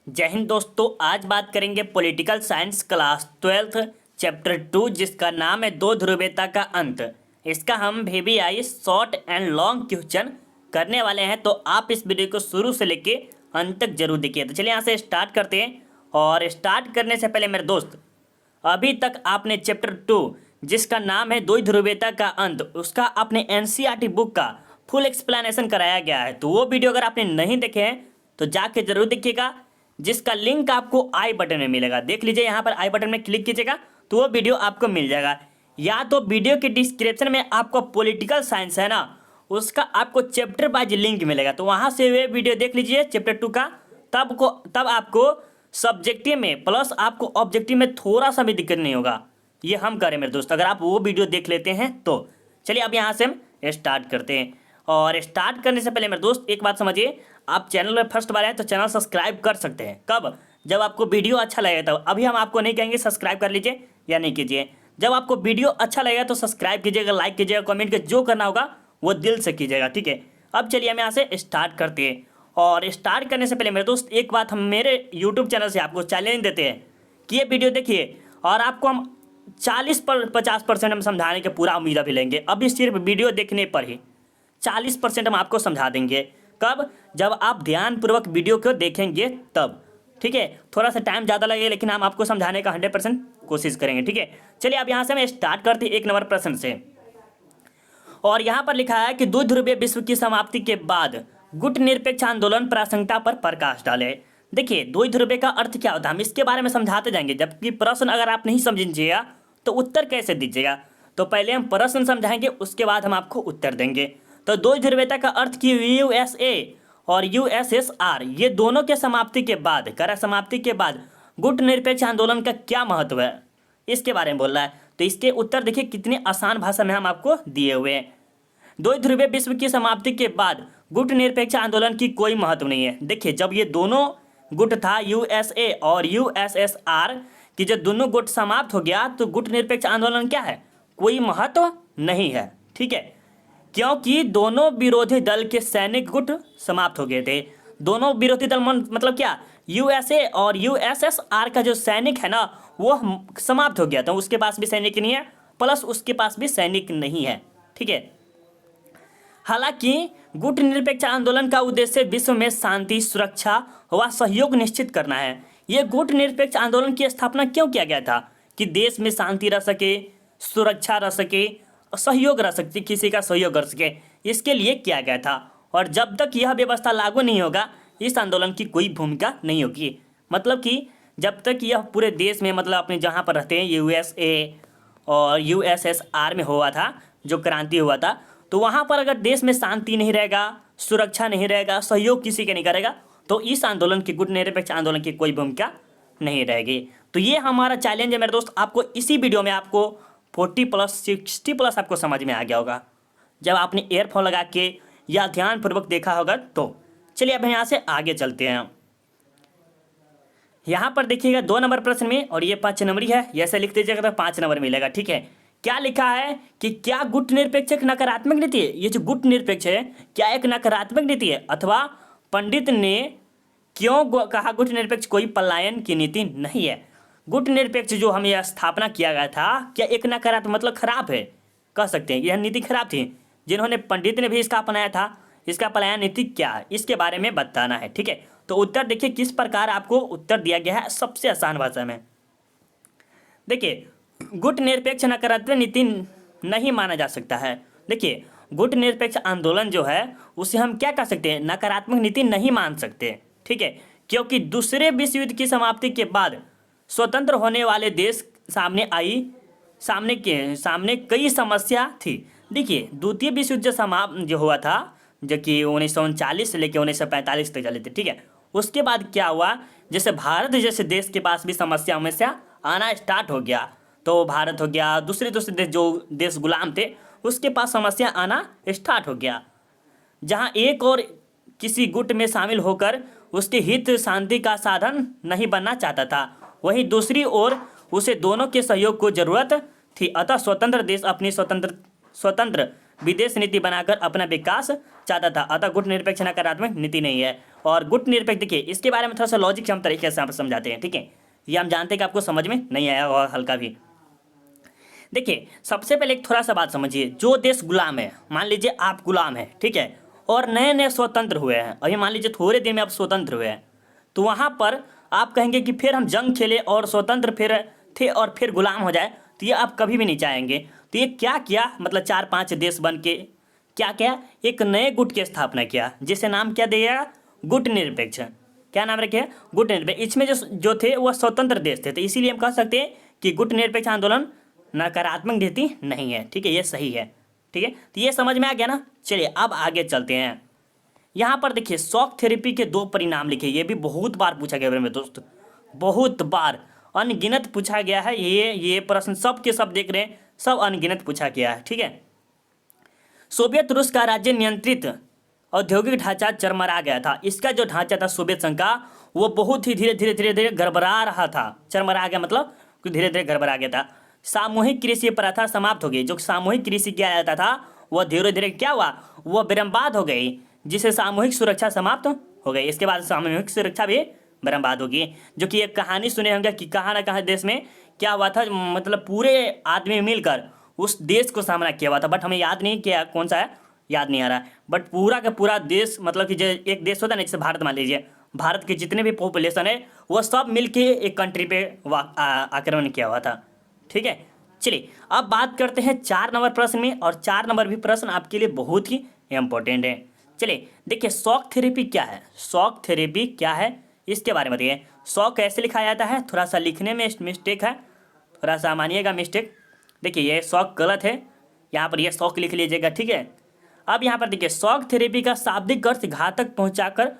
जय हिंद दोस्तों। आज बात करेंगे political science class 12th chapter 2 जिसका नाम है दो ध्रुवीयता का अंत। इसका हम VBI short and long question करने वाले हैं, तो आप इस वीडियो को शुरू से लेके अंत तक जरूर देखिए। तो चलिए यहाँ से स्टार्ट करते हैं। और स्टार्ट करने से पहले मेरे दोस्त, अभी तक आपने चैप्टर 2 जिसका नाम है दो ध्रुवीयता का अंत, उसका आपने NCERT बुक का फुल एक्सप्लेनेशन कराया गया है। तो वो वीडियो अगर आपने नहीं देखे हैं तो जाके जरूर देखिएगा, जिसका लिंक आपको आई बटन में मिलेगा। देख लीजिए, यहाँ पर आई बटन में क्लिक कीजिएगा तो वो वीडियो आपको मिल जाएगा। या तो वीडियो के डिस्क्रिप्शन में आपको पॉलिटिकल साइंस है ना, उसका आपको चैप्टर वाइज लिंक मिलेगा, तो वहाँ से वे वीडियो देख लीजिए चैप्टर 2 का। तब आपको सब्जेक्टिव में प्लस आपको ऑब्जेक्टिव में थोड़ा सा भी दिक्कत नहीं होगा। ये हम करें मेरे दोस्त, अगर आप वो वीडियो देख लेते हैं तो। चलिए अब यहाँ से हम स्टार्ट करते हैं। और स्टार्ट करने से पहले मेरे दोस्त एक बात समझिए, आप चैनल में फर्स्ट बार आए तो चैनल सब्सक्राइब कर सकते हैं। कब? जब आपको वीडियो अच्छा लगेगा तब। अभी हम आपको नहीं कहेंगे सब्सक्राइब कर लीजिए या नहीं कीजिए। जब आपको वीडियो अच्छा लगेगा तो सब्सक्राइब कीजिएगा, लाइक कीजिएगा, कमेंट के जो करना होगा वो दिल से कीजिएगा, ठीक है। अब चलिए हम यहाँ से स्टार्ट करते हैं। और स्टार्ट करने से पहले मेरे दोस्त एक बात हम मेरे यूट्यूब चैनल से आपको चैलेंज देते हैं कि ये वीडियो देखिए और आपको हम 40-50% हम समझाने के पूरा उम्मीद अभी लेंगे। अभी सिर्फ वीडियो देखने पर ही 40% हम आपको समझा देंगे। कब? जब आप ध्यानपूर्वक वीडियो को देखेंगे तब, ठीक है। थोड़ा सा टाइम ज़्यादा लगेगा लेकिन हम आपको समझाने का 100% कोशिश करेंगे, ठीक है। चलिए अब यहाँ से हम स्टार्ट करते हैं 1 नंबर प्रश्न से। और यहाँ पर लिखा है कि द्वि ध्रुवीय विश्व की समाप्ति के बाद गुट निरपेक्ष आंदोलन प्रासंगिकता पर प्रकाश डाले। देखिए, द्वि ध्रुवीय का अर्थ क्या होता है हम इसके बारे में समझाते जाएंगे, जबकि प्रश्न अगर आप नहीं समझिएगा तो उत्तर कैसे दीजिएगा। तो पहले हम प्रश्न समझाएंगे, उसके बाद हम आपको उत्तर देंगे। तो द्वि ध्रुवीयता का अर्थ की USA और USSR ये दोनों के समाप्ति के बाद, करा समाप्ति के बाद गुट निरपेक्ष आंदोलन का क्या महत्व है इसके बारे में बोल रहा है। तो इसके उत्तर देखिए कितनी आसान भाषा में हम आपको दिए हुए हैं। द्वि ध्रुवीय विश्व की समाप्ति के बाद गुट निरपेक्ष आंदोलन की कोई महत्व नहीं है। देखिए, जब ये दोनों गुट था USA और USSR कि जब दोनों गुट समाप्त हो गया तो गुट निरपेक्ष आंदोलन क्या है, कोई महत्व नहीं है, ठीक है। क्योंकि दोनों विरोधी दल के सैनिक गुट समाप्त हो गए थे। दोनों विरोधी दल मतलब क्या, USA और USSR का जो सैनिक है ना वो समाप्त हो गया था। उसके पास भी सैनिक नहीं है, प्लस उसके पास भी सैनिक नहीं है, ठीक है। हालांकि गुट निरपेक्ष आंदोलन का उद्देश्य विश्व में शांति, सुरक्षा व सहयोग निश्चित करना है। यह गुट निरपेक्ष आंदोलन की स्थापना क्यों किया गया था कि देश में शांति रह सके, सुरक्षा रह सके, सहयोग रह सकती, किसी का सहयोग कर सके, इसके लिए किया गया था। और जब तक यह व्यवस्था लागू नहीं होगा इस आंदोलन की कोई भूमिका नहीं होगी। मतलब कि जब तक यह पूरे देश में, मतलब अपने जहाँ पर रहते हैं USA और USSR में हुआ था जो क्रांति हुआ था, तो वहाँ पर अगर देश में शांति नहीं रहेगा, सुरक्षा नहीं रहेगा, सहयोग किसी का नहीं करेगा, तो इस आंदोलन की, गुट निरपेक्ष आंदोलन की कोई भूमिका नहीं रहेगी। तो ये हमारा चैलेंज है मेरे दोस्त। आपको इसी वीडियो में आपको 40+ 60+ आपको समझ में आ गया होगा जब आपने ईयरफोन लगा के या ध्यानपूर्वक देखा होगा तो। चलिए अब यहाँ से आगे चलते हैं। यहाँ पर देखिएगा 2 नंबर प्रश्न में, और ये 5 नंबरी है, ऐसे लिख दीजिएगा तो 5 नंबर मिलेगा, ठीक है। क्या लिखा है कि क्या गुट निरपेक्ष एक नकारात्मक नीति है? ये जो गुट निरपेक्ष है क्या एक नकारात्मक नीति है, अथवा पंडित ने क्यों कहा गुट निरपेक्ष कोई पलायन की नीति नहीं है। गुट निरपेक्ष जो हमें यह स्थापना किया गया था क्या एक नकारात्मक मतलब खराब है, कह सकते हैं यह नीति खराब थी। जिन्होंने, पंडित ने भी इसका अपनाया था, इसका पलायन नीति क्या है इसके बारे में बताना है, ठीक है। तो उत्तर देखिए किस प्रकार आपको उत्तर दिया गया है सबसे आसान भाषा में। देखिए, गुट निरपेक्ष नकारात्मक नीति नहीं माना जा सकता है। देखिए, गुट निरपेक्ष आंदोलन जो है उसे हम क्या कह सकते हैं, नकारात्मक नीति नहीं मान सकते, ठीक है। क्योंकि दूसरे विश्व युद्ध की समाप्ति के बाद स्वतंत्र होने वाले देश सामने कई समस्या थी। देखिए, द्वितीय विश्व युद्ध जो हुआ था, जो कि 1939 से लेकर 1945 तक चले थे, ठीक है। उसके बाद क्या हुआ, जैसे भारत जैसे देश के पास भी समस्या आना स्टार्ट हो गया। तो भारत हो गया, दूसरे देश जो देश गुलाम थे उसके पास समस्या आना स्टार्ट हो गया। जहाँ एक और किसी गुट में शामिल होकर उसके हित शांति का साधन नहीं बनना चाहता था, वहीं दूसरी ओर उसे दोनों के सहयोग को जरूरत थी। अतः स्वतंत्र देश अपनी स्वतंत्र विदेश नीति बनाकर अपना विकास चाहता था। अतः गुट निरपेक्ष नकारात्मक नीति नहीं है। और गुट निरपेक्ष, देखिए इसके बारे में थोड़ा सा लॉजिक हम तरीके से आप समझाते हैं, ठीक है। ये हम जानते हैं कि आपको समझ में नहीं आया होगा हल्का भी। देखिए सबसे पहले एक थोड़ा सा बात समझिए, जो देश गुलाम है, मान लीजिए आप गुलाम हैं, ठीक है, और नए नए स्वतंत्र हुए हैं, अभी मान लीजिए थोड़े दिन में आप स्वतंत्र हुए हैं, तो वहाँ पर आप कहेंगे कि फिर हम जंग खेले और स्वतंत्र फिर थे और फिर गुलाम हो जाए, तो ये आप कभी भी नहीं चाहेंगे। तो ये क्या किया, मतलब 4-5 देश बन के क्या किया, एक नए गुट की स्थापना किया, जिसे नाम क्या दिया, गुट निरपेक्ष। क्या नाम रखे, गुट निरपेक्ष। इसमें जो थे वह स्वतंत्र देश थे, तो इसीलिए हम कह सकते हैं कि गुट निरपेक्ष आंदोलन नकारात्मक नीति नहीं है, ठीक है, ये सही है, ठीक है। तो ये समझ में आ गया ना। चलिए अब आगे चलते हैं। यहाँ पर देखिए शॉक थेरेपी के 2 परिणाम लिखे, ये भी बहुत बार पूछा गया मेरे दोस्त, बहुत बार अनगिनत पूछा गया है। ये प्रश्न सब के सब देख रहे हैं, सब अनगिनत पूछा गया है, ठीक है। सोवियत रूस का राज्य नियंत्रित औद्योगिक ढांचा चरमरा गया था। इसका जो ढांचा था सोवियत संघ का, वो बहुत ही धीरे धीरे गड़बड़ा रहा था। चरमरा गया मतलब धीरे धीरे गड़बड़ा गया था। सामूहिक कृषि प्रथा समाप्त हो गई। जो सामूहिक कृषि किया जाता था वह धीरे धीरे क्या हुआ, वह बर्बाद हो गई, जिससे सामूहिक सुरक्षा समाप्त हो गई। इसके बाद सामूहिक सुरक्षा भी बर्बाद होगी। जो कि एक कहानी सुने होंगे कि कहाँ ना कहाँ देश में क्या हुआ था, मतलब पूरे आदमी मिलकर उस देश को सामना किया हुआ था, बट हमें याद नहीं किया कौन सा है, याद नहीं आ रहा है। बट पूरा का पूरा देश, मतलब कि जो एक देश होता है ना, जैसे भारत मान लीजिए, भारत के जितने भी पॉपुलेशन है वो सब मिलके एक कंट्री पे आक्रमण किया हुआ था, ठीक है। चलिए अब बात करते हैं 4 नंबर प्रश्न में, और 4 नंबर भी प्रश्न आपके लिए बहुत ही इंपॉर्टेंट है। चलिए देखिए शॉक थेरेपी क्या है, शॉक थेरेपी क्या है इसके बारे में बताइए। शॉक कैसे लिखा जाता है, थोड़ा सा लिखने में मिस्टेक है, थोड़ा सा मानिएगा मिस्टेक। देखिए ये शॉक गलत है, यहाँ पर ये शॉक लिख लीजिएगा, ठीक है। अब यहाँ पर देखिए शॉक थेरेपी का शाब्दिक अर्थ घातक पहुँचाकर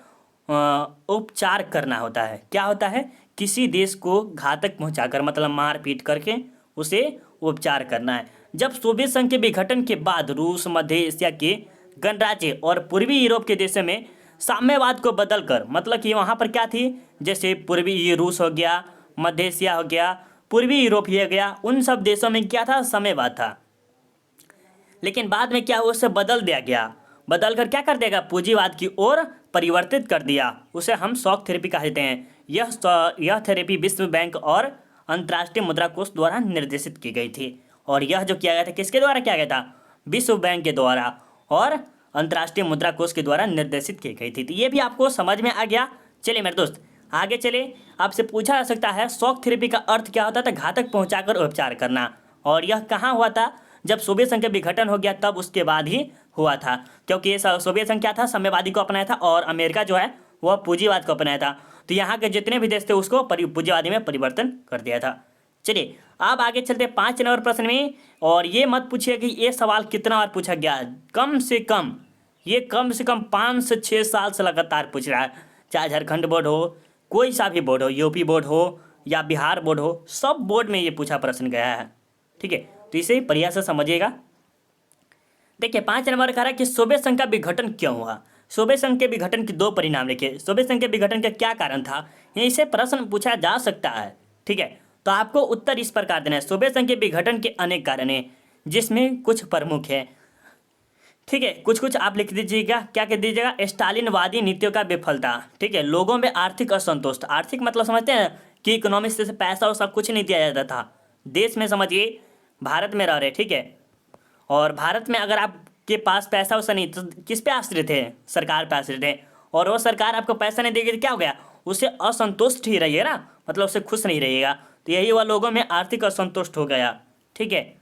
उपचार करना होता है। क्या होता है, किसी देश को घातक पहुँचाकर मतलब मार पीट करके उसे उपचार करना है। जब सोवियत संघ के विघटन के बाद रूस, मध्य एशिया के गणराज्य और पूर्वी यूरोप के देशों में साम्यवाद को बदलकर, मतलब कि वहाँ पर क्या थी, जैसे पूर्वी रूस हो गया, मध्य एशिया हो गया, पूर्वी यूरोप हो गया, उन सब देशों में क्या था, साम्यवाद था। लेकिन बाद में क्या हुआ, उसे बदल दिया गया, बदल कर क्या कर देगा, पूंजीवाद की ओर परिवर्तित कर दिया। उसे हम शॉक थेरेपी कहते हैं। यह थेरेपी विश्व बैंक और अंतर्राष्ट्रीय मुद्रा कोष द्वारा निर्देशित की गई थी। और यह जो किया गया था किसके द्वारा किया गया था, विश्व बैंक के द्वारा और अंतर्राष्ट्रीय मुद्रा कोष के द्वारा निर्देशित की गई थी। तो ये भी आपको समझ में आ गया। चलिए मेरे दोस्त आगे चले, आपसे पूछा जा सकता है शॉक थेरेपी का अर्थ क्या होता था, घातक पहुंचाकर उपचार करना। और यह कहाँ हुआ था, जब सोवियत संघ का विघटन हो गया तब उसके बाद ही हुआ था, क्योंकि ये सोवियत संघ क्या था, साम्यवादी को अपनाया था, और अमेरिका जो है वह पूंजीवाद को अपनाया था। तो यहाँ के जितने भी देश थे उसको पूंजीवादी में परिवर्तन कर दिया था। चलिए अब आगे चलते 5 नंबर प्रश्न में। और ये मत पूछिए कि ये सवाल कितना बार पूछा गया, कम से कम 5 से 6 साल से लगातार पूछ रहा है। चाहे झारखंड बोर्ड हो, कोई सा भी बोर्ड हो, यूपी बोर्ड हो या बिहार बोर्ड हो, सब बोर्ड में ये पूछा प्रश्न गया है, ठीक है। तो इसे प्रयास से समझिएगा। देखिए 5 नंबर कह रहा है कि सोवियत संघ का विघटन क्यों हुआ। सोवियत संघ के विघटन के 2 परिणाम लिखिए। सोवियत संघ के विघटन का क्या कारण था, इसे प्रश्न पूछा जा सकता है, ठीक है। तो आपको उत्तर इस प्रकार देना है, सोवियत संघ के विघटन के अनेक कारण हैं, जिसमें कुछ प्रमुख है, ठीक है। कुछ आप लिख दीजिएगा, क्या कह दीजिएगा, स्टालिनवादी नीतियों का विफलता, ठीक है। लोगों में आर्थिक असंतोष, आर्थिक मतलब समझते हैं कि इकोनॉमिक्स से पैसा और सब कुछ नहीं दिया जाता था देश में, समझिए भारत में रह रहे, ठीक है। और भारत में अगर आपके पास पैसा वैसा नहीं तो किस पे आश्रित है, सरकार पे आश्रित है। और वो सरकार आपको पैसा नहीं देगी तो क्या हो गया, उससे असंतुष्ट ही रहिएगा ना, मतलब उससे खुश नहीं रहिएगा। तो यही हुआ, लोगों में आर्थिक असंतुष्ट हो गया, ठीक है।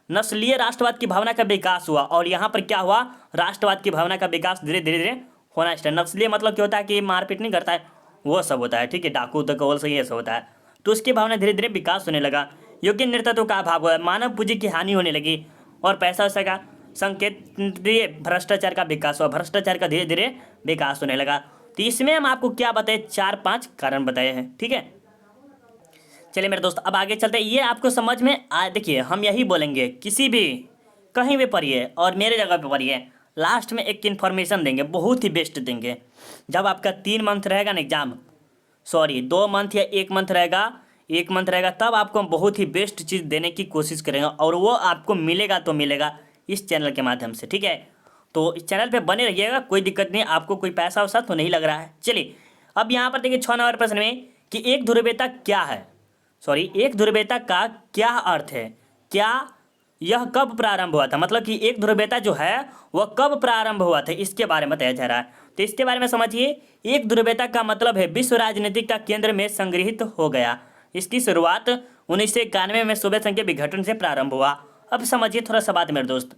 नस्लीय राष्ट्रवाद की भावना का विकास हुआ, और यहाँ पर क्या हुआ, राष्ट्रवाद की भावना का विकास धीरे धीरे होना स्टार्ट। नस्लीय मतलब क्या होता है कि मारपीट नहीं करता है, वो सब होता है, ठीक है, डाकू तकौल से ये सब होता है। तो उसकी भावना धीरे धीरे विकास होने लगा। योग्य नेतृत्व का अभाव हुआ, मानव पूंजी की हानि होने लगी, और पैसा वैसा का संकेंद्रीय भ्रष्टाचार का विकास हुआ, भ्रष्टाचार का धीरे धीरे विकास होने लगा। तो इसमें हम आपको क्या बताए, 4-5 कारण बताए हैं, ठीक है। चलिए मेरे दोस्त अब आगे चलते हैं, ये आपको समझ में आ। देखिए हम यही बोलेंगे, किसी भी कहीं भी पढ़िए और मेरे जगह पे पढ़िए, लास्ट में एक इन्फॉर्मेशन देंगे, बहुत ही बेस्ट देंगे। जब आपका 3 मंथ रहेगा ना एग्जाम, सॉरी 2 मंथ या 1 मंथ रहेगा, 1 मंथ रहेगा, तब आपको हम बहुत ही बेस्ट चीज़ देने की कोशिश करेंगे, और वो आपको मिलेगा तो मिलेगा इस चैनल के माध्यम से, ठीक है। तो इस चैनल पे बने रहिएगा, कोई दिक्कत नहीं, आपको कोई पैसा वैसा तो नहीं लग रहा है। चलिए अब यहाँ पर देखिए 6 नंबर प्रश्न में कि एक ध्रुवीयता क्या है, सॉरी एक ध्रुवीयता का क्या अर्थ है, क्या यह कब प्रारंभ हुआ था, मतलब कि एक ध्रुवीयता जो है वह कब प्रारंभ हुआ था, इसके बारे में बताया जा रहा है। तो इसके बारे में समझिए। एक ध्रुवीयता का मतलब है विश्व राजनीति का केंद्र में संग्रहित हो गया। इसकी शुरुआत 1991 में सोवियत संघ के विघटन से प्रारंभ हुआ। अब समझिए थोड़ा सा बात मेरे दोस्त,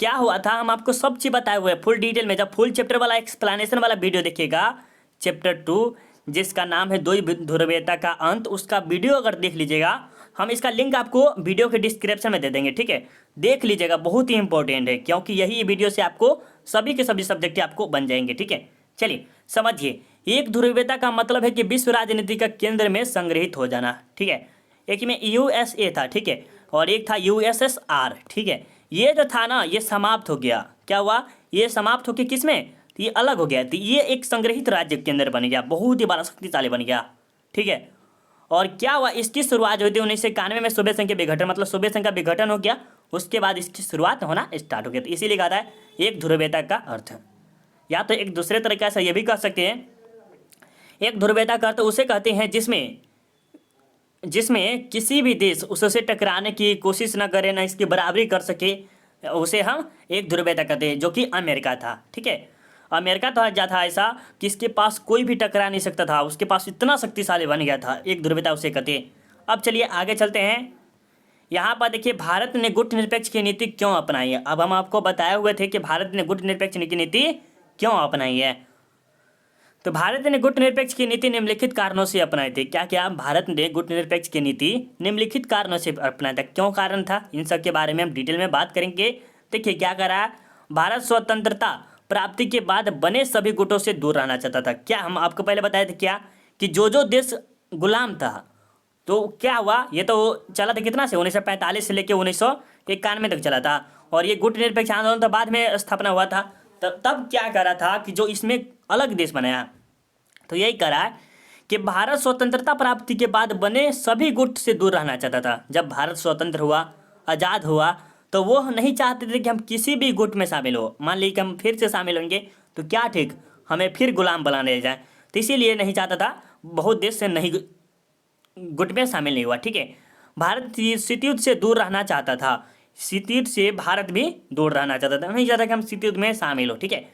क्या हुआ था, हम आपको सब चीज बताए हुए फुल डिटेल में। जब फुल चैप्टर वाला एक्सप्लेनेशन वाला वीडियो देखिएगा, चैप्टर 2 जिसका नाम है दो ध्रुवीयता का अंत, उसका वीडियो अगर देख लीजिएगा, हम इसका लिंक आपको वीडियो के डिस्क्रिप्शन में दे देंगे, ठीक है, देख लीजिएगा, बहुत ही इंपॉर्टेंट है, क्योंकि यही वीडियो से आपको सभी के सभी सब्जेक्ट आपको बन जाएंगे, ठीक है। चलिए समझिए, एक ध्रुवीयता का मतलब है कि विश्व राजनीति का केंद्र में संग्रहित हो जाना, ठीक है। एक में यूएसए था, ठीक है, और एक था यूएसएसआर, ठीक है। ये जो था ना, ये समाप्त हो गया। क्या हुआ, ये समाप्त होकर किस में, ये अलग हो गया, तो ये एक संग्रहित राज्य केंद्र बन गया, बहुत ही बड़ा शक्तिशाली बन गया, ठीक है। और क्या हुआ, इसकी शुरुआत हुई थी 1991 में सोवियत संघ के विघटन, मतलब सोवियत संघ का विघटन हो गया, उसके बाद इसकी शुरुआत होना स्टार्ट हो गया। तो इसीलिए कहा था एक ध्रुवीयता का अर्थ। या तो एक दूसरे तरीके से ये भी कह सकते हैं, एक ध्रुवीयता का अर्थ उसे कहते हैं जिसमें किसी भी देश उससे टकराने की कोशिश न करे, ना इसकी बराबरी कर सके, उसे हम एक ध्रुवीयता कहते हैं, जो कि अमेरिका था, ठीक है। अमेरिका तो जा था ऐसा कि इसके पास कोई भी टकरा नहीं सकता था, उसके पास इतना शक्तिशाली बन गया था, एक ध्रुवीयता उसे कहते हैं। अब चलिए आगे चलते हैं। यहाँ पर देखिए भारत ने गुट निरपेक्ष की नीति क्यों अपनाई है। अब हम आपको बताए हुए थे कि भारत ने गुट निरपेक्ष की नीति क्यों अपनाई है। तो भारत ने गुट निरपेक्ष की नीति निम्नलिखित कारणों से अपनाई थी। क्या क्या, भारत ने गुट निरपेक्ष की नीति निम्नलिखित कारणों से अपनाया था। क्यों कारण था, इन सब के बारे में हम डिटेल में बात करेंगे। देखिए क्या करा, भारत स्वतंत्रता प्राप्ति के बाद बने सभी गुटों से दूर रहना चाहता था। क्या हम आपको पहले बताए थे क्या कि जो देश गुलाम था, तो क्या हुआ, ये तो चला था कितना से 1945 से लेकर 1991 तक चला था, और ये गुट निरपेक्ष आंदोलन तो बाद में स्थापना हुआ था। तब क्या करा था कि जो इसमें अलग देश बनाया, तो यही करा कि भारत स्वतंत्रता प्राप्ति के बाद बने सभी गुट से दूर रहना चाहता था। जब भारत स्वतंत्र हुआ, आज़ाद हुआ, तो वो नहीं चाहते थे कि हम किसी भी गुट में शामिल हो। मान लीजिए कि हम फिर से शामिल होंगे तो क्या ठीक, हमें फिर गुलाम बना ले जाए, तो इसीलिए नहीं चाहता था, बहुत देश से नहीं गुट में शामिल नहीं हुआ, ठीक है। भारत शीत युद्ध से दूर रहना चाहता था, शीत युद्ध से भारत भी दूर रहना चाहता था, नहीं चाहता कि हम शीत युद्ध में शामिल हो, ठीक है।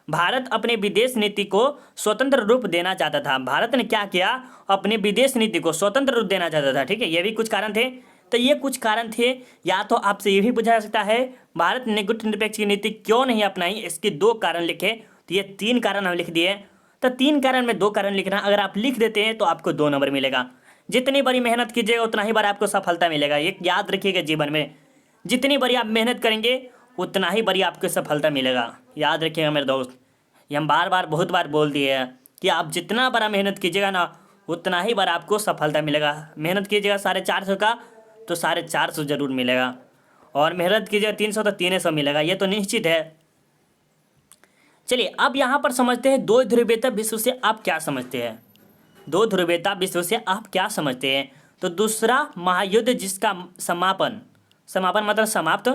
भारत अपने विदेश नीति को स्वतंत्र रूप देना चाहता था। भारत ने क्या किया, अपनी विदेश नीति को स्वतंत्र रूप देना चाहता था, ठीक है। ये भी कुछ कारण थे। तो ये कुछ कारण थे। या तो आपसे ये भी पूछा जा सकता है भारत ने गुट निरपेक्ष की नीति क्यों नहीं अपनाई, इसके 2 कारण लिखे, तो ये 3 कारण हम लिख दिए। तो 3 कारण में 2 कारण लिखना, अगर आप लिख देते हैं तो आपको 2 नंबर मिलेगा। जितनी बड़ी मेहनत कीजिएगा उतना ही बार आपको सफलता मिलेगा। एक याद रखिएगा जीवन में, जितनी बड़ी आप मेहनत करेंगे उतना ही बड़ी आपको सफलता मिलेगा। याद रखिएगा मेरे दोस्त, ये हम बार बार बहुत बार बोल दिए हैं कि आप जितना बड़ा मेहनत कीजिएगा ना, उतना ही बार आपको सफलता मिलेगा। मेहनत कीजिएगा 450 का तो 450 जरूर मिलेगा, और मेहनत कीजिएगा 300 तो 300 मिलेगा, ये तो निश्चित है। चलिए अब यहाँ पर समझते हैं दो ध्रुवीयता विश्व से आप क्या समझते हैं। दो ध्रुवीयता विश्व से आप क्या समझते हैं। तो दूसरा महायुद्ध जिसका समापन मतलब समाप्त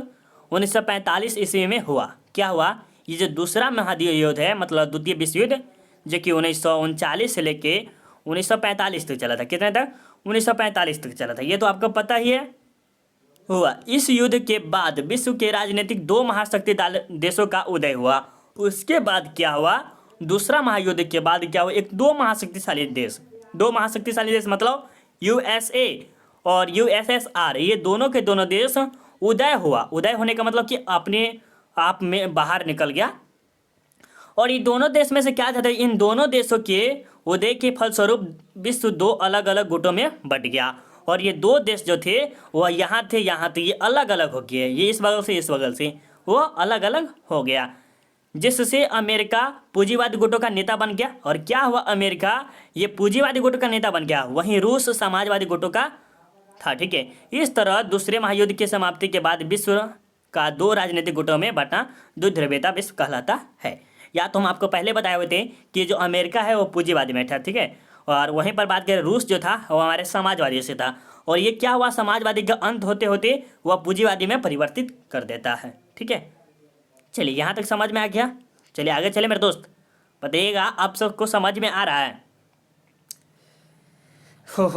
1945 ईस्वी में हुआ। क्या हुआ, ये जो दूसरा महायुद्ध है, मतलब द्वितीय विश्व युद्ध, जो कि 1939 से लेके 1945 तक चला था। कितने तक, 1945 तक चला था, ये तो आपको पता ही है। हुआ इस युद्ध के बाद विश्व के राजनीतिक 2 महाशक्तिशाली देशों का उदय हुआ। उसके बाद क्या हुआ, दूसरा महायुद्ध के बाद क्या हुआ, एक 2 महाशक्तिशाली देश मतलब यूएसए और यूएसएसआर, ये दोनों के दोनों देश उदय हुआ। उदय होने का मतलब कि अपने आप में बाहर निकल गया। और ये दोनों देश में से क्या था, इन दोनों देशों के उदय के फलस्वरूप विश्व 2 अलग अलग गुटों में बंट गया। और ये 2 देश जो थे वह यहाँ थे, ये अलग अलग हो गए, ये इस बगल से वो अलग अलग हो गया, जिससे अमेरिका पूंजीवादी गुटों का नेता बन गया। और क्या हुआ, अमेरिका ये पूंजीवादी गुटों का नेता बन गया, वहीं रूस समाजवादी गुटों का था, ठीक है। इस तरह दूसरे महायुद्ध की समाप्ति के बाद विश्व का 2 राजनीतिक गुटों में बंटना द्विध्रुवीयता विश्व कहलाता है। या तो हम आपको पहले बताए हुए थे कि जो अमेरिका है वो पूंजीवादी में था, ठीक है, और वहीं पर बात करें रूस जो था वो हमारे समाजवादी से था। और ये क्या हुआ, समाजवादी का अंत होते होते वह पूंजीवादी में परिवर्तित कर देता है, ठीक है। चलिए यहाँ तक समझ में आ गया। चलिए आगे चले मेरे दोस्त, बताइएगा आप सबको समझ में आ रहा है। हो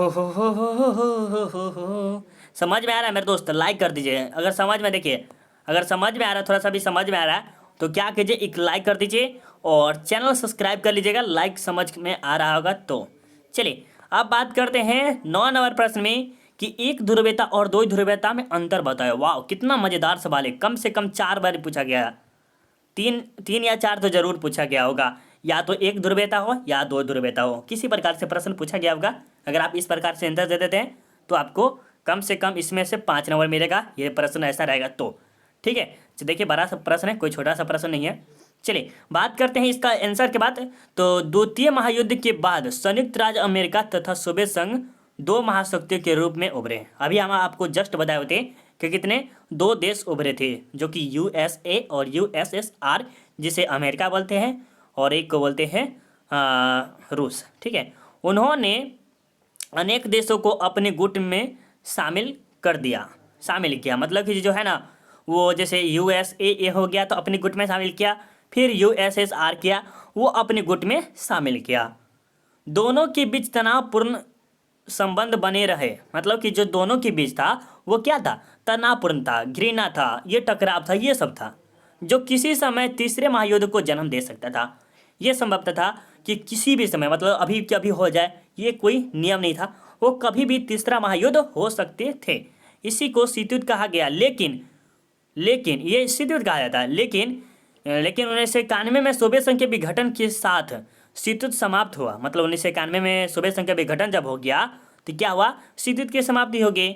समझ में आ रहा है मेरे दोस्त, लाइक कर दीजिए अगर समझ में, देखिए अगर समझ में आ रहा है, थोड़ा सा भी समझ में आ रहा है तो क्या कीजिए, एक लाइक कर दीजिए और चैनल सब्सक्राइब कर लीजिएगा, लाइक समझ में आ रहा होगा तो। चलिए अब बात करते हैं 9 नंबर प्रश्न में कि एक ध्रुवीयता और दो ध्रुवीयता में अंतर बताओ। वाह कितना मजेदार सवाल है, कम से कम 4 बार पूछा गया है। तीन या 4 तो जरूर पूछा गया होगा, या तो एक ध्रुवीयता हो या दो ध्रुवीयता हो, किसी प्रकार से प्रश्न पूछा गया होगा। अगर आप इस प्रकार से आंसर दे देते हैं तो आपको कम से कम इसमें से 5 नंबर मिलेगा, ये प्रश्न ऐसा रहेगा तो। ठीक है, तो देखिए बड़ा सा प्रश्न है, कोई छोटा सा प्रश्न नहीं है। चलिए बात करते हैं इसका आंसर के बाद। तो द्वितीय महायुद्ध के बाद संयुक्त राज्य अमेरिका तथा सोवियत संघ दो महाशक्तियों के रूप में उभरे। अभी हम आपको जस्ट बताए होते कि कितने 2 देश उभरे थे, जो कि यूएसए और यूएसएसआर, जिसे अमेरिका बोलते हैं और एक को बोलते हैं रूस। ठीक है, उन्होंने अनेक देशों को अपने गुट में शामिल किया, मतलब कि जो है ना वो जैसे यूएसए हो गया तो अपने गुट में शामिल किया, फिर यूएसएसआर किया वो अपने गुट में शामिल किया। दोनों के बीच तनावपूर्ण संबंध बने रहे, मतलब कि जो दोनों के बीच था वो क्या था, तनावपूर्ण था, घृणा था, ये टकराव था, ये सब था, जो किसी समय तीसरे महायुद्ध को जन्म दे सकता था। ये संभवतः था कि किसी भी समय, मतलब अभी कभी हो जाए, ये कोई नियम नहीं था, वो कभी भी तीसरा महायुद्ध हो सकते थे। इसी को शीत युद्ध कहा गया। लेकिन ये शीत युद्ध कहा जाता है, लेकिन 1991 में सोवियत संघ के विघटन के साथ शीत युद्ध समाप्त हुआ। मतलब 1991 में सोवियत संघ का विघटन जब हो गया तो क्या हुआ, शीत युद्ध की समाप्ति हो गई।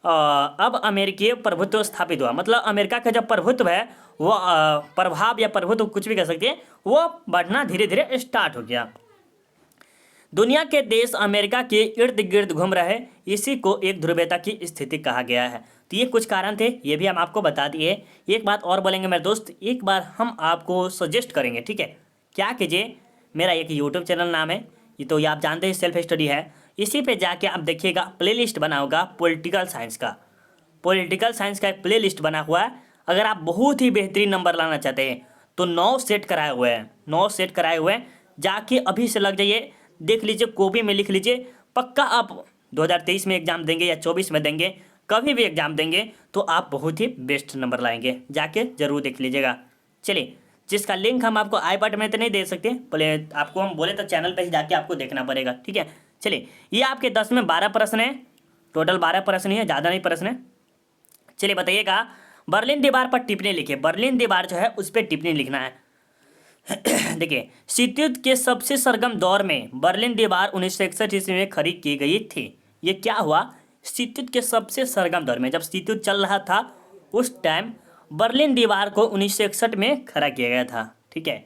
अब अमेरिकी प्रभुत्व स्थापित हुआ, मतलब अमेरिका का जो प्रभुत्व है वो प्रभाव या प्रभुत्व कुछ भी कह सकते हैं, वो बढ़ना धीरे धीरे स्टार्ट हो गया। दुनिया के देश अमेरिका के इर्द गिर्द घूम रहे, इसी को एक ध्रुवीयता की स्थिति कहा गया है। तो ये कुछ कारण थे, ये भी हम आपको बता दिए। एक बात और बोलेंगे मेरे दोस्त, एक बार हम आपको सजेस्ट करेंगे, ठीक है। क्या कीजिए, मेरा एक यूट्यूब चैनल नाम है, ये तो ये आप जानते हैं, सेल्फ स्टडी है। इसी पे जाके आप देखिएगा प्लेलिस्ट बना होगा पॉलिटिकल साइंस का एक प्लेलिस्ट बना हुआ है। अगर आप बहुत ही बेहतरीन नंबर लाना चाहते हैं तो 9 सेट कराए हुए हैं, जाके अभी से लग जाइए, देख लीजिए, कॉपी में लिख लीजिए, पक्का आप 2023 में एग्जाम देंगे या 24 में देंगे, कभी भी एग्जाम देंगे तो आप बहुत ही बेस्ट नंबर लाएंगे, जाके जरूर देख लीजिएगा। चलिए, जिसका लिंक हम आपको आई बटन में तो नहीं दे सकते, बोले आपको हम बोले तो चैनल पे ही जाके आपको देखना पड़ेगा, ठीक है। चलिए, ये आपके 10 में 12 प्रश्न है, टोटल 12 प्रश्न ही है, ज़्यादा नहीं प्रश्न है। चलिए बताइएगा, बर्लिन दीवार पर टिप्पणी लिखिए। बर्लिन दीवार जो है उस पर टिप्पणी लिखना है। देखिए, शीत युद्ध के सबसे सरगम दौर में बर्लिन दीवार 1961 ईस्वी में खड़ी की गई थी। ये क्या हुआ, शीत युद्ध के सबसे सरगम दौर में, जब शीत युद्ध चल रहा था उस टाइम बर्लिन दीवार को 1961 में खड़ा किया गया था, ठीक है।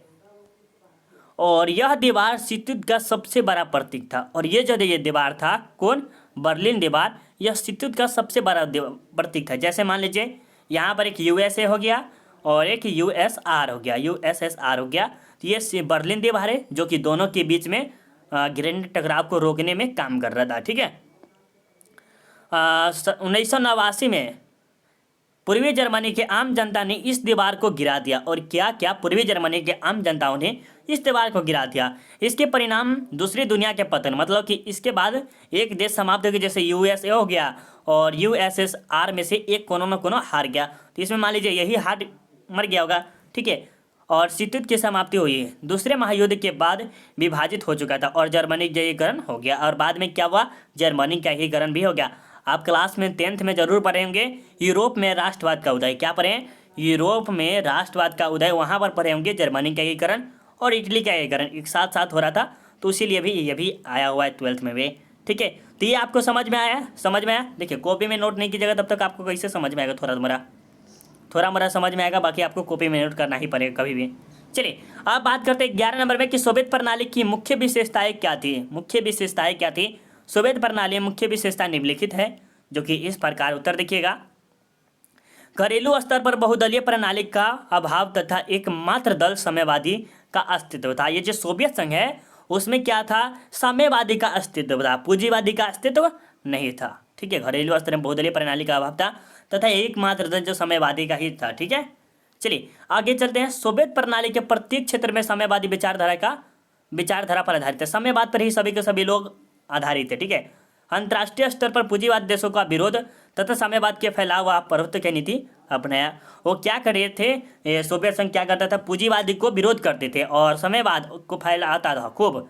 और यह दीवार शीत युद्ध का सबसे बड़ा प्रतीक था। और ये दीवार था कौन, बर्लिन दीवार, यह शीत युद्ध का सबसे बड़ा प्रतीक था। जैसे मान लीजिए यहाँ पर एक यूएसए हो गया और एक यूएसआर हो गया, यूएसएसआर हो गया, तो ये बर्लिन दीवार है जो कि दोनों के बीच में ग्रेनेड टकराव को रोकने में काम कर रहा था, ठीक है। 1989 में पूर्वी जर्मनी के आम जनता ने इस दीवार को गिरा दिया। और क्या पूर्वी जर्मनी के आम जनताओं ने इस दीवार को गिरा दिया। इसके परिणाम दूसरी दुनिया के पतन, मतलब कि इसके बाद एक देश समाप्त हो गया, जैसे यूएसए हो गया और यूएसएसआर में से एक कोनो न कोनो हार गया, तो इसमें मान लीजिए यही हार मर गया होगा, ठीक है। और शीत युद्ध की समाप्ति हुई है, दूसरे महायुद्ध के बाद विभाजित हो चुका था और जर्मनी का एकीकरण हो गया। और बाद में क्या हुआ, जर्मनी का एकीकरण भी हो गया। आप क्लास में 10th में जरूर पढ़े होंगे, यूरोप में राष्ट्रवाद का उदय। क्या पढ़े, यूरोप में राष्ट्रवाद का उदय, वहाँ पर पढ़े होंगे जर्मनी का एकीकरण और इटली का एकीकरण एक साथ साथ हो रहा था, तो इसीलिए भी ये भी आया हुआ है 12th में भी, ठीक है। तो ये आपको समझ में आया। देखिए, कॉपी में नोट नहीं कीजिएगा तब तक आपको कैसे समझ में आएगा, थोड़ा मोरा समझ में आएगा, बाकी आपको कॉपी में नोट करना ही पड़ेगा कभी भी। चलिए अब बात करते हैं 11 नंबर में कि सोवियत प्रणाली की मुख्य विशेषताएं क्या थी। सोवियत प्रणाली मुख्य विशेषता निम्नलिखित है, जो कि इस प्रकार, उत्तर देखिएगा। घरेलू स्तर पर बहुदलीय प्रणाली का अभाव तथा एकमात्र दल साम्यवादी का अस्तित्व था। ये जो सोवियत संघ है उसमें क्या था, साम्यवादी का अस्तित्व था, पूंजीवादी का अस्तित्व नहीं था, ठीक है। घरेलू स्तर में बहुदलीय प्रणाली का अभाव था तथा एकमात्र दल जो साम्यवादी का ही था, ठीक है। चलिए आगे चलते हैं। सोवियत प्रणाली के प्रत्येक क्षेत्र में साम्यवादी विचारधारा पर आधारित है। साम्यवाद पर ही सभी के सभी लोग आधारित है, ठीक है। अंतर्राष्ट्रीय स्तर पर पूंजीवाद देशों का विरोध तथा साम्यवाद के फैलाव व प्रभुत्व की नीति अपनाया। वो क्या कर रहे थे, सोवियत संघ क्या करता था, पूंजीवादी को विरोध करते थे और साम्यवाद को फैलाता था खूब,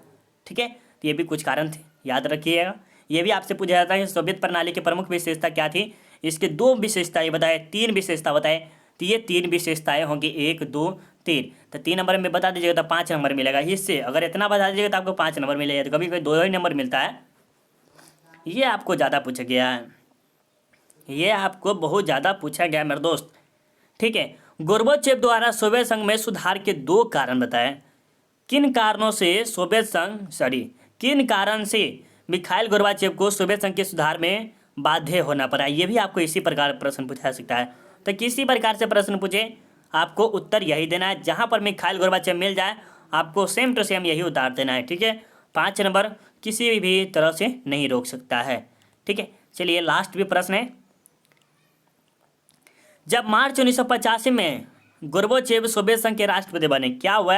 ठीक है। तो ये भी कुछ कारण थे, याद रखिएगा। ये भी आपसे पूछा जाता है कि सोवियत प्रणाली की प्रमुख विशेषता क्या थी। इसके 2 विशेषताएं बताए, 3 विशेषता बताए। तो ये 3 विशेषताएं होंगी, 1 2 3। तो 3 नंबर में बता दीजिएगा तो 5 नंबर मिलेगा। इससे अगर इतना बता दीजिएगा तो आपको 5 नंबर मिलेगा। तो कभी कभी 2 ही नंबर मिलता है। ये आपको ज़्यादा पूछा गया है, ये आपको बहुत ज़्यादा पूछा गया है मेरे दोस्त, ठीक है। गोर्बाचेव द्वारा सोवियत संघ में सुधार के 2 कारण बताएं। किन कारण से मिखाइल गोर्बाचेव को सोवियत संघ के सुधार में बाध्य होना पड़ा। ये भी आपको इसी प्रकार प्रश्न पूछा सकता है। तो किसी प्रकार से प्रश्न पूछे आपको उत्तर यही देना है। जहाँ पर मिखाइल गोर्बाचेव मिल जाए आपको सेम टू सेम यही उतार देना है, ठीक है। 5 नंबर किसी भी तरह से नहीं रोक सकता है, ठीक है। चलिए लास्ट भी प्रश्न है। जब मार्च 1985 में गोर्बाचेव सोवियत संघ के राष्ट्रपति बने, क्या हुआ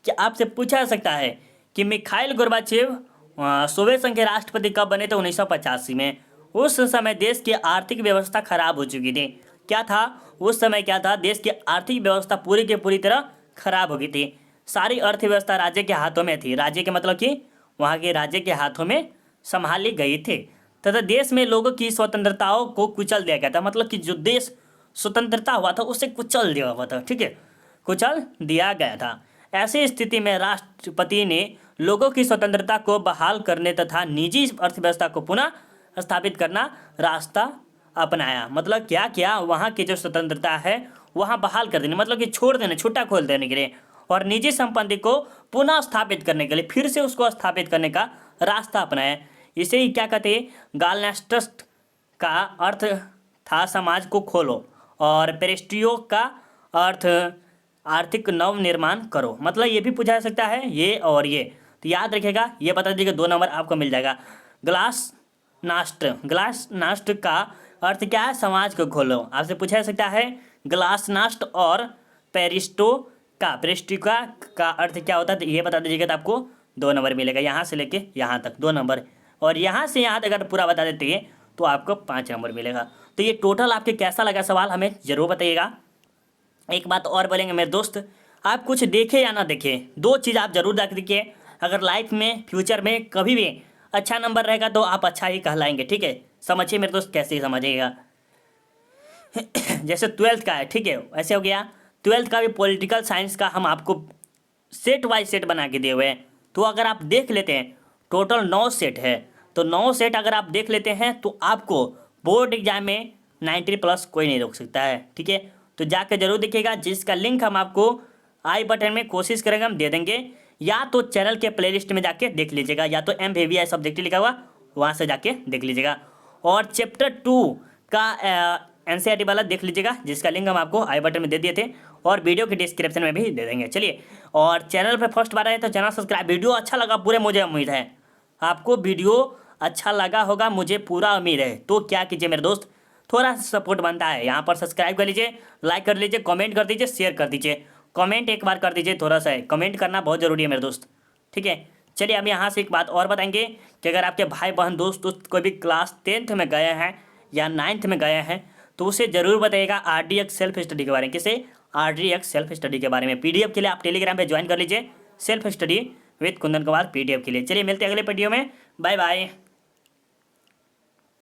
कि आपसे पूछा जा सकता है कि मिखाइल गोर्बाचेव सोवियत संघ के राष्ट्रपति कब बने थे, 1985 में। उस समय देश की आर्थिक व्यवस्था खराब हो चुकी थी। क्या था उस समय, क्या था, देश की आर्थिक व्यवस्था पूरी की पूरी तरह खराब हो गई थी। सारी अर्थव्यवस्था राज्य के हाथों में थी। राज्य के मतलब कि वहाँ के राज्य के हाथों में संभाली गई थी तथा देश में लोगों की स्वतंत्रताओं को कुचल दिया गया था। मतलब कि जो देश स्वतंत्रता हुआ था उसे कुचल दिया हुआ था, ठीक है, कुचल दिया गया था। ऐसी स्थिति में राष्ट्रपति ने लोगों की स्वतंत्रता को बहाल करने तथा निजी अर्थव्यवस्था को पुनः स्थापित करना रास्ता अपनाया। मतलब क्या किया, वहाँ की जो स्वतंत्रता है वहाँ बहाल कर देनी, मतलब कि छोड़ देने, छुट्टा खोल देने के लिए, और निजी संपत्ति को पुनः स्थापित करने के लिए, फिर से उसको स्थापित करने का रास्ता अपनाया। इसे ही क्या कहते हैं, गालनास्ट्रस्ट का अर्थ था समाज को खोलो और पेरिस्टियो का अर्थ आर्थिक नव निर्माण करो। मतलब ये भी पूछा जा सकता है, ये और ये। तो याद रखिएगा, ये बता दीजिएगा 2 नंबर आपको मिल जाएगा। ग्लासनास्ट का अर्थ क्या है, समाज को खोलो। आपसे पूछा जा सकता है ग्लासनास्ट और पेरिस्टिका का अर्थ क्या होता है, तो ये बता दीजिएगा तो आपको 2 नंबर मिलेगा। यहाँ से लेके यहाँ तक 2 नंबर, और यहाँ से यहाँ तक अगर पूरा बता देते हैं तो आपको 5 नंबर मिलेगा। तो ये टोटल आपके कैसा लगा सवाल हमें ज़रूर बताइएगा। एक बात और बोलेंगे मेरे दोस्त, आप कुछ देखें या ना देखें, 2 चीज़ आप जरूर देख देखिए। अगर लाइफ में फ्यूचर में कभी भी अच्छा नंबर रहेगा तो आप अच्छा ही कहलाएंगे, ठीक है। समझिए मेरे दोस्त, कैसे समझिएगा। जैसे 12th का है, ठीक है, ऐसे हो गया। 12th का भी पॉलिटिकल साइंस का हम आपको सेट वाइज सेट बना के दिए हुए हैं। तो अगर आप देख लेते हैं टोटल 9 सेट है, तो 9 सेट अगर आप देख लेते हैं तो आपको बोर्ड एग्जाम में 90+ कोई नहीं रोक सकता है, ठीक है। तो जाकर जरूर देखिएगा, जिसका लिंक हम आपको आई बटन में कोशिश करेंगे हम दे देंगे, या तो चैनल के प्लेलिस्ट में जाके देख लीजिएगा, या तो MVVI सब्जेक्ट लिखा हुआ वहाँ से जाके देख लीजिएगा। और चैप्टर 2 का NCERT वाला देख लीजिएगा, जिसका लिंक हम आपको आई बटन में दे दिए थे और वीडियो के डिस्क्रिप्शन में भी दे देंगे। चलिए, और चैनल पर फर्स्ट बार आए तो चैनल सब्सक्राइब। वीडियो अच्छा लगा पूरे, मुझे उम्मीद है आपको वीडियो अच्छा लगा होगा, मुझे पूरा उम्मीद है। तो क्या कीजिए मेरे दोस्त, थोड़ा सा सपोर्ट बनता है, यहाँ पर सब्सक्राइब कर लीजिए, लाइक कर लीजिए, कमेंट कर दीजिए, शेयर कर दीजिए। कमेंट एक बार कर दीजिए, थोड़ा सा है, कमेंट करना बहुत ज़रूरी है मेरे दोस्त, ठीक है। चलिए अब यहाँ से एक बात और बताएंगे कि अगर आपके भाई बहन दोस्त कोई भी क्लास 10th में गए हैं या 9th में गए हैं तो उसे ज़रूर बताइएगा RDX सेल्फ स्टडी के बारे में। किसे, RDX सेल्फ स्टडी के बारे में। PDF के लिए आप टेलीग्राम पे ज्वाइन कर लीजिए, self study with Kundan Kumar PDF के लिए। चलिए मिलते हैं अगले वीडियो में, बाय बाय।